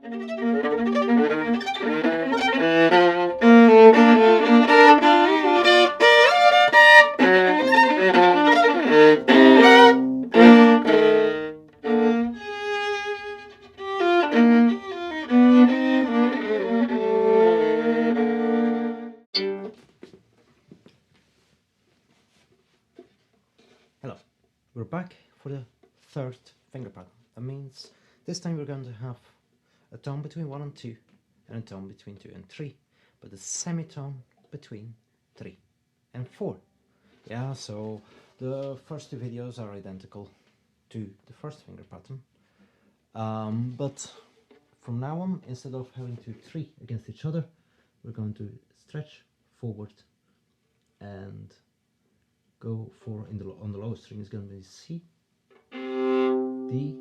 Hello, we're back for the third finger pattern. That means this time we're going to have a tone between 1 and 2 and a tone between 2 and 3, but a semitone between 3 and 4. Yeah, so the first two videos are identical to the first finger pattern, but from now on, instead of having to 3 against each other, we're going to stretch forward and go for, on the low string is going to be C, D,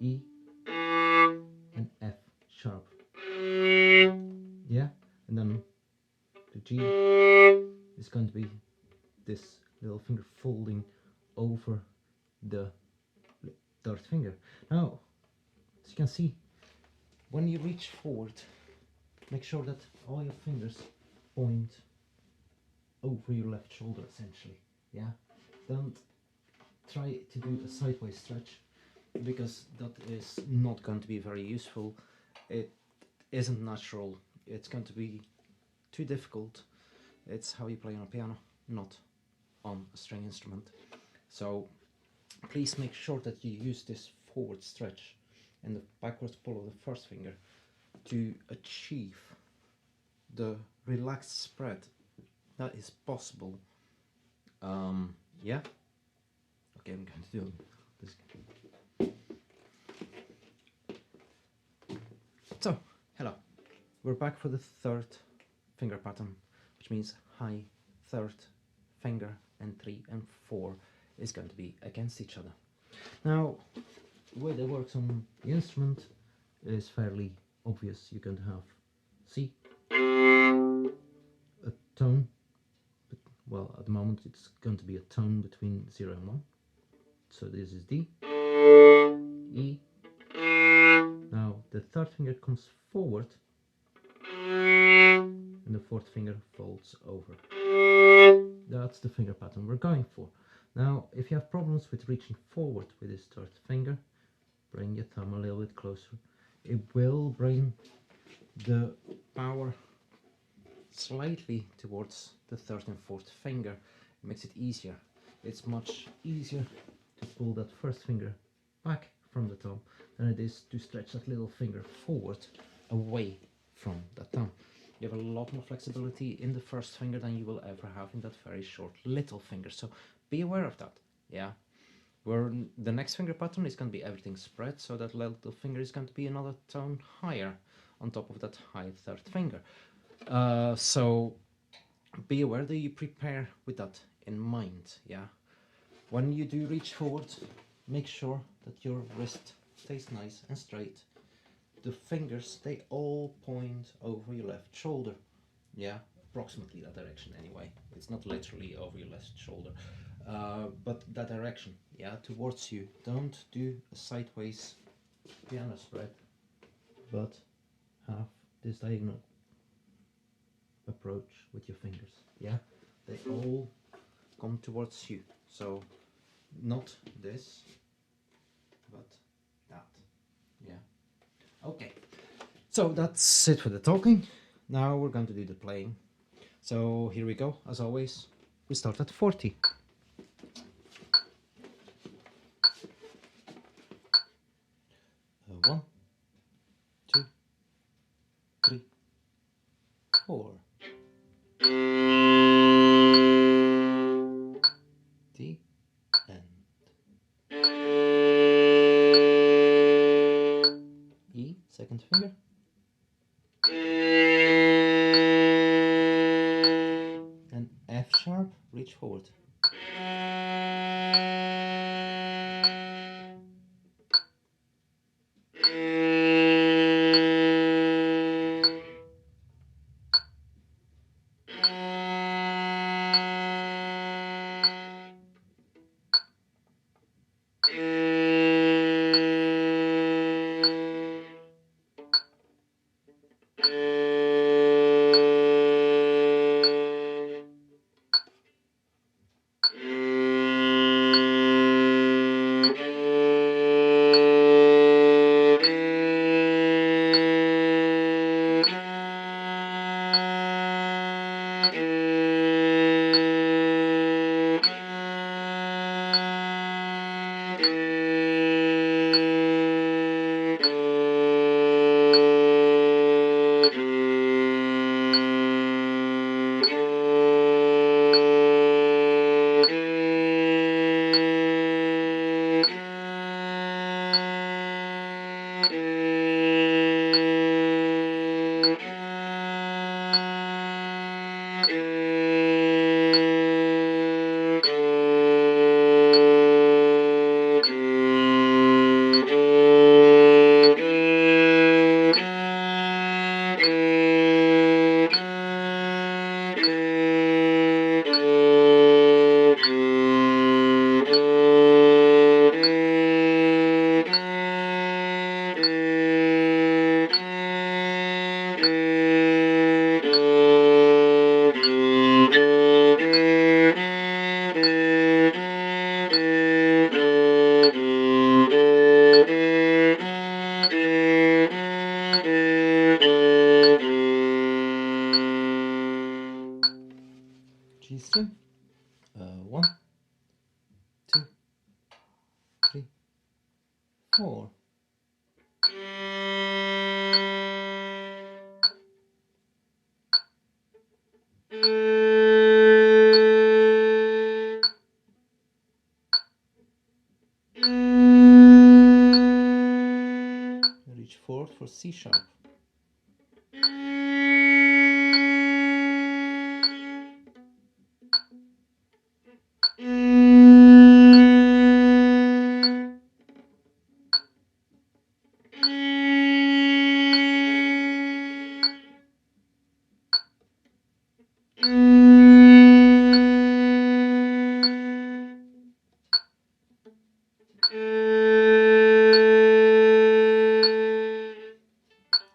E, and F sharp. Yeah, and then the G is going to be this little finger folding over the third finger. Now, as you can see, when you reach forward, make sure that all your fingers point over your left shoulder, essentially. Yeah, don't try to do a sideways stretch, because that is not going to be very useful. It isn't natural. It's going to be too difficult. It's how you play on a piano, not on a string instrument. So please make sure that you use this forward stretch and the backward pull of the first finger to achieve the relaxed spread that is possible. Yeah. Okay, I'm going to do this. So, hello. We're back for the third finger pattern, which means high third finger and 3 and 4 is going to be against each other. Now, the way that works on the instrument is fairly obvious. You're going to have C, a tone, but, well, at the moment it's going to be a tone between 0 and 1. So this is D, E. Now the third finger comes forward and the fourth finger folds over. That's the finger pattern we're going for. Now, if you have problems with reaching forward with this third finger, bring your thumb a little bit closer. It will bring the power slightly towards the third and fourth finger. It makes it easier. It's much easier to pull that first finger back from the thumb than it is to stretch that little finger forward away from the thumb. You have a lot more flexibility in the first finger than you will ever have in that very short little finger. So be aware of that. Yeah. Where the next finger pattern is going to be everything spread, so that little finger is going to be another tone higher on top of that high third finger. So be aware that you prepare with that in mind. Yeah. When you do reach forward, make sure that your wrist stays nice and straight. The fingers, they all point over your left shoulder. Yeah, approximately that direction anyway. It's not literally over your left shoulder, but that direction, yeah, towards you. Don't do a sideways piano spread, but have this diagonal approach with your fingers. Yeah, they all come towards you. So not this, but that. Yeah. Okay. So that's it for the talking. Now we're going to do the playing. So here we go. As always, we start at 40. 1, 2, 3, 4. The end. E, second finger. And F sharp, reach forward. G string. 1, 2, 3, 4. Reach forward for C sharp.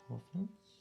Half notes.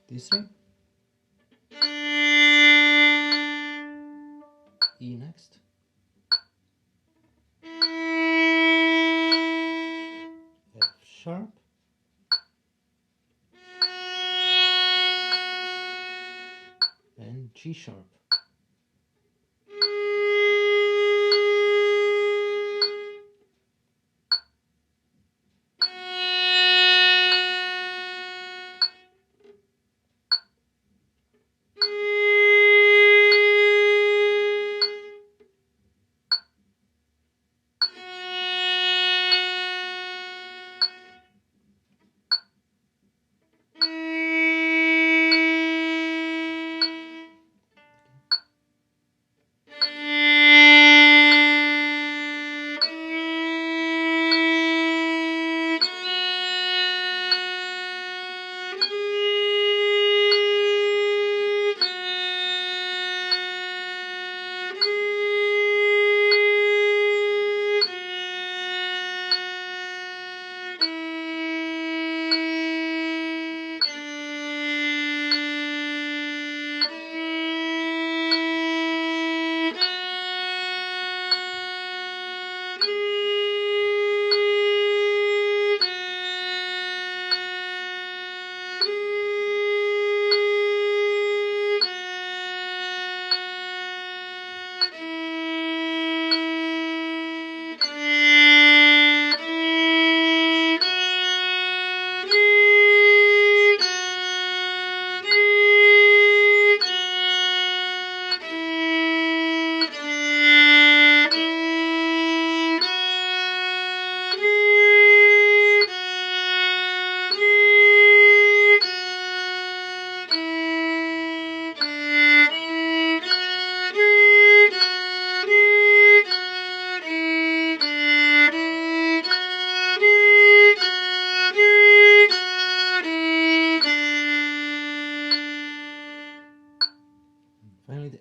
D string. E next. F sharp. And G sharp.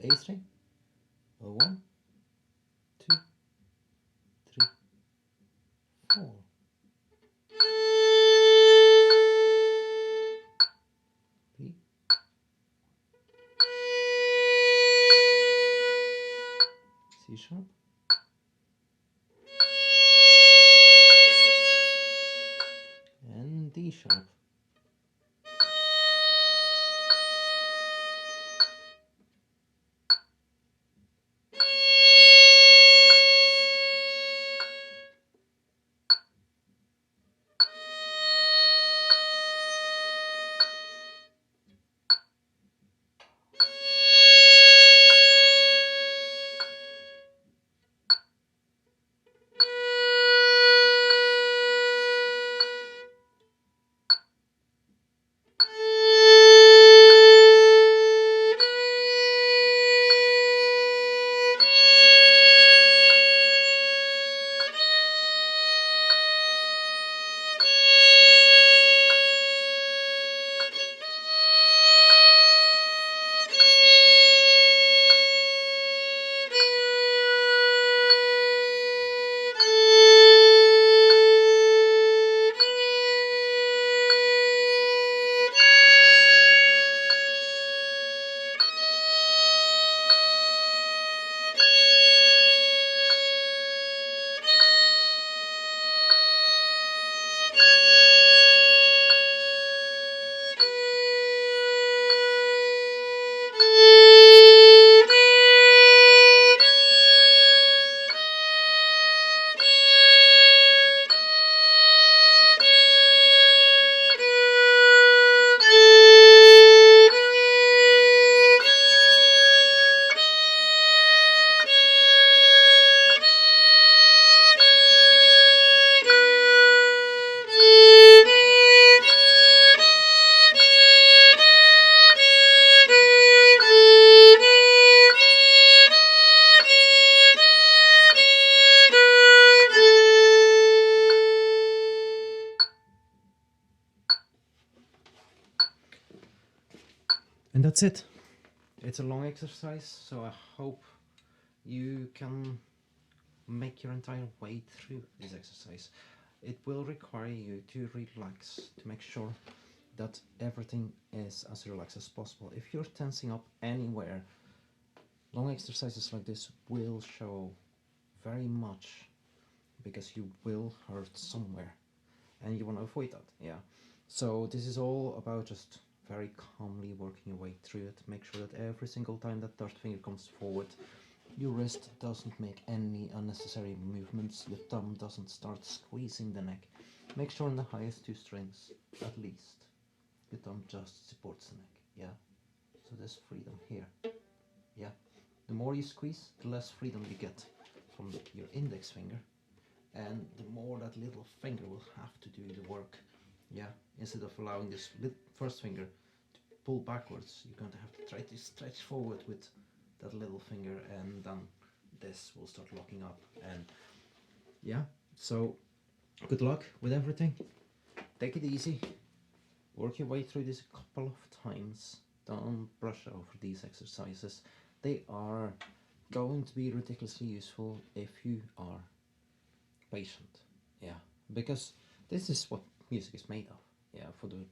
A string, a 1, 2, 3, 4. B, C sharp, and D sharp. And that's it. It's a long exercise, so I hope you can make your entire way through this exercise. It will require you to relax, to make sure that everything is as relaxed as possible. If you're tensing up anywhere, long exercises like this will show very much, because you will hurt somewhere and you want to avoid that. Yeah, so this is all about just very calmly working your way through it. Make sure that every single time that third finger comes forward, your wrist doesn't make any unnecessary movements, your thumb doesn't start squeezing the neck. Make sure on the highest two strings, at least, your thumb just supports the neck. Yeah, so there's freedom here. Yeah, the more you squeeze, the less freedom you get from your index finger, and the more that little finger will have to do the work. Yeah, instead of allowing this first finger to pull backwards, you're going to have to try to stretch forward with that little finger, and then this will start locking up. And yeah, so good luck with everything. Take it easy, work your way through this a couple of times. Don't brush over these exercises. They are going to be ridiculously useful if you are patient. Yeah, because this is what music is made of. Yeah, for the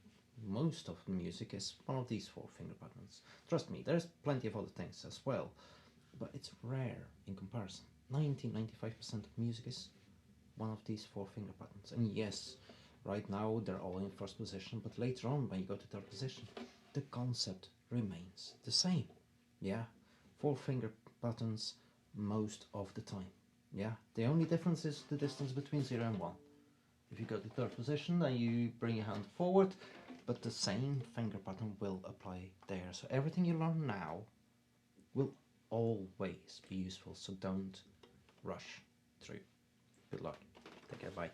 most of the music is one of these four finger patterns. Trust me, there's plenty of other things as well, but it's rare in comparison. 95% of music is one of these four finger patterns. And yes, right now they're all in first position, but later on when you go to third position, the concept remains the same. Yeah, four finger patterns most of the time. Yeah, the only difference is the distance between 0 and 1. If you go to third position, then you bring your hand forward, but the same finger pattern will apply there. So everything you learn now will always be useful, so don't rush through. Good luck. Take care, bye.